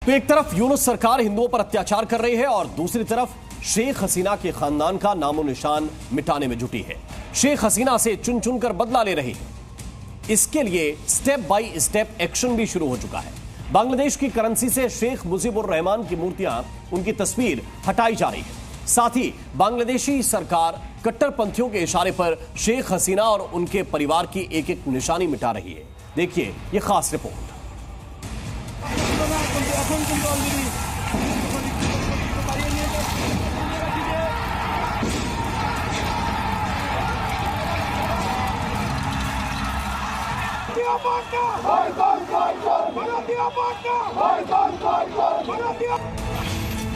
तो एक तरफ यूनुस सरकार हिंदुओं पर अत्याचार कर रही है और दूसरी तरफ शेख हसीना के खानदान का नामो निशान मिटाने में जुटी है। शेख हसीना से चुन चुन कर बदला ले रही है। इसके लिए स्टेप बाय स्टेप एक्शन भी शुरू हो चुका है। बांग्लादेश की करेंसी से शेख मुजीबुर रहमान की मूर्तियां, उनकी तस्वीर हटाई जा रही है। साथ ही बांग्लादेशी सरकार कट्टरपंथियों के इशारे पर शेख हसीना और उनके परिवार की एक एक निशानी मिटा रही है। देखिए ये खास रिपोर्ट।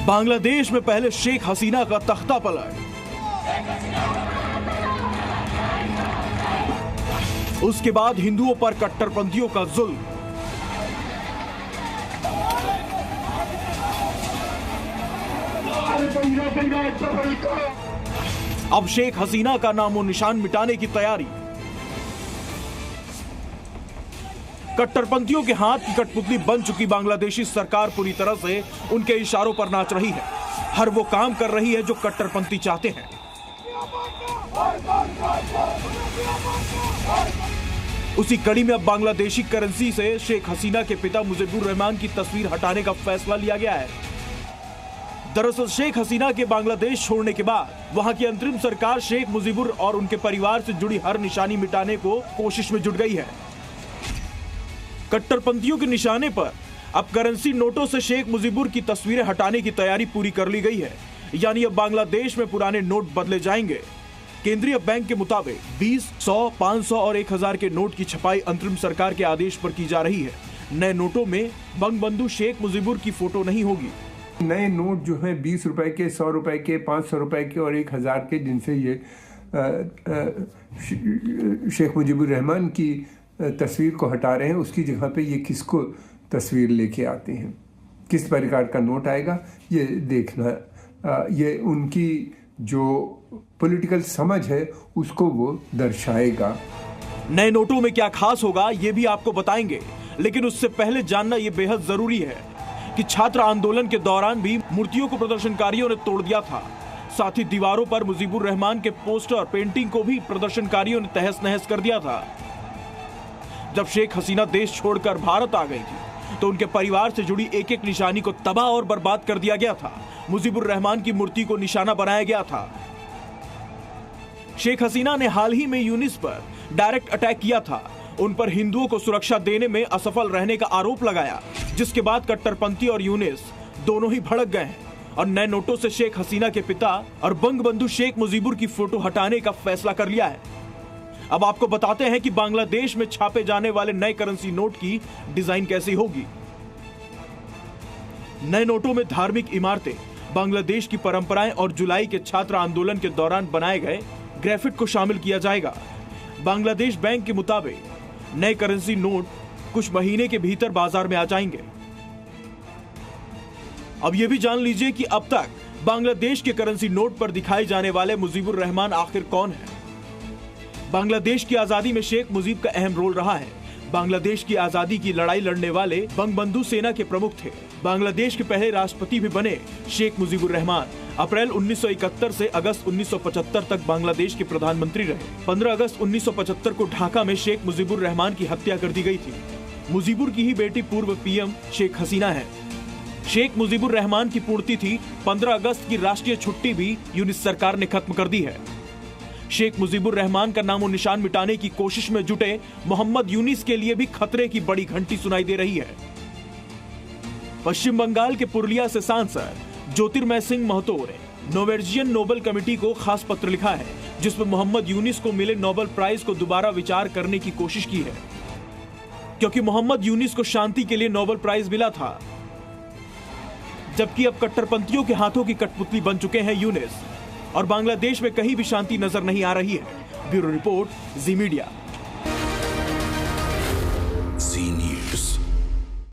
बांग्लादेश में पहले शेख हसीना का तख्ता पलट, उसके बाद हिंदुओं पर कट्टरपंथियों का जुल्म। अब शेख हसीना का नामो निशान मिटाने की तैयारी। कट्टरपंथियों के हाथ की कठपुतली बन चुकी बांग्लादेशी सरकार पूरी तरह से उनके इशारों पर नाच रही है। हर वो काम कर रही है जो कट्टरपंथी चाहते हैं। उसी कड़ी में अब बांग्लादेशी करेंसी से शेख हसीना के पिता मुजीबुर रहमान की तस्वीर हटाने का फैसला लिया गया है। दरअसल शेख हसीना के बांग्लादेश छोड़ने के बाद वहां की अंतरिम सरकार शेख मुजीबुर और उनके परिवार से जुड़ी हर निशानी मिटाने को कोशिश में जुट गई है। कट्टरपंथियों के निशाने पर अब करेंसी नोटों से शेख मुजीबुर की तस्वीरें हटाने की तैयारी पूरी कर ली गई है। यानी अब बांग्लादेश में पुराने नोट बदले जाएंगे। केंद्रीय बैंक के मुताबिक 20, 100, 500 और 1000 के नोट की छपाई अंतरिम सरकार के आदेश पर की जा रही है। नए नोटों में बंगबंधु शेख मुजीबुर की फोटो नहीं होगी। नए नोट जो हैं 20 रुपए के, 100 रुपए के, 500 रुपए के और 1000 के, जिनसे ये शेख मुजीबुर रहमान की तस्वीर को हटा रहे हैं, उसकी जगह पे ये किसको तस्वीर लेके आते हैं, किस प्रकार का नोट आएगा, ये देखना, ये उनकी जो पॉलिटिकल समझ है उसको वो दर्शाएगा। नए नोटों में क्या खास होगा ये भी आपको बताएंगे, लेकिन उससे पहले जानना ये बेहद जरूरी है कि छात्र आंदोलन के दौरान भी मूर्तियों को प्रदर्शनकारियों ने तोड़ दिया था। साथ ही दीवारों पर मुजीबुर रहमान के पोस्टर, पेंटिंग को भी प्रदर्शनकारियों ने तहस नहस कर दिया था। जब शेख हसीना देश छोड़कर भारत आ गई थी तो उनके परिवार से जुड़ी एक एक निशानी को तबाह और बर्बाद कर दिया गया था। मुजीबुर रहमान की मूर्ति को निशाना बनाया गया था। शेख हसीना ने हाल ही में यूनिस पर डायरेक्ट अटैक किया था। उन पर हिंदुओं को सुरक्षा देने में असफल रहने का आरोप लगाया, जिसके बाद कट्टरपंथी और यूनिस दोनों ही भड़क गए हैं और नए नोटों से शेख हसीना के पिता और बंगबंधु शेख मुजीबुर की फोटो हटाने का फैसला कर लिया है। अब आपको बताते हैं कि बांग्लादेश में छापे जाने वाले नए करेंसी नोट की डिजाइन कैसी होगी। नए नोटों में धार्मिक इमारतें, बांग्लादेश की परंपराएं और जुलाई के छात्र आंदोलन के दौरान बनाए गए ग्राफिक को शामिल किया जाएगा। बांग्लादेश बैंक के मुताबिक नए करेंसी नोट कुछ महीने के भीतर बाजार में आ जाएंगे। अब यह भी जान लीजिए कि अब तक बांग्लादेश के करेंसी नोट पर दिखाए जाने वाले मुजीबुर रहमान आखिर कौन है। बांग्लादेश की आजादी में शेख मुजीब का अहम रोल रहा है। बांग्लादेश की आजादी की लड़ाई लड़ने वाले बंगबंधु सेना के प्रमुख थे। बांग्लादेश के पहले राष्ट्रपति भी बने शेख मुजीबुर रहमान। अप्रैल 1971 से अगस्त 1975 तक बांग्लादेश के प्रधानमंत्री रहे। 15 अगस्त 1975 को ढाका में शेख मुजीबुर रहमान की हत्या कर दी गई थी। मुजीबुर की ही बेटी पूर्व पीएम शेख हसीना है। शेख मुजीबुर रहमान की पुण्यतिथि 15 अगस्त की राष्ट्रीय छुट्टी भी यूनिस सरकार ने खत्म कर दी है। शेख मुजीबुर रहमान का नामो निशान मिटाने की कोशिश में जुटे मोहम्मद यूनिस के लिए भी खतरे की बड़ी घंटी सुनाई दे रही है। पश्चिम बंगाल के पुरुलिया से सांसद ज्योतिर्मय सिंह महतो ने नॉर्वेजियन नोबेल कमेटी को खास पत्र लिखा है, जिसमें मोहम्मद यूनिस को मिले नोबेल प्राइज को दोबारा विचार करने की कोशिश की है, क्योंकि मोहम्मद यूनिस को शांति के लिए नोबेल प्राइज मिला था, जबकि अब कट्टरपंथियों के हाथों की कठपुतली बन चुके हैं यूनिस और बांग्लादेश में कहीं भी शांति नजर नहीं आ रही है। ब्यूरो रिपोर्ट, जी मीडिया।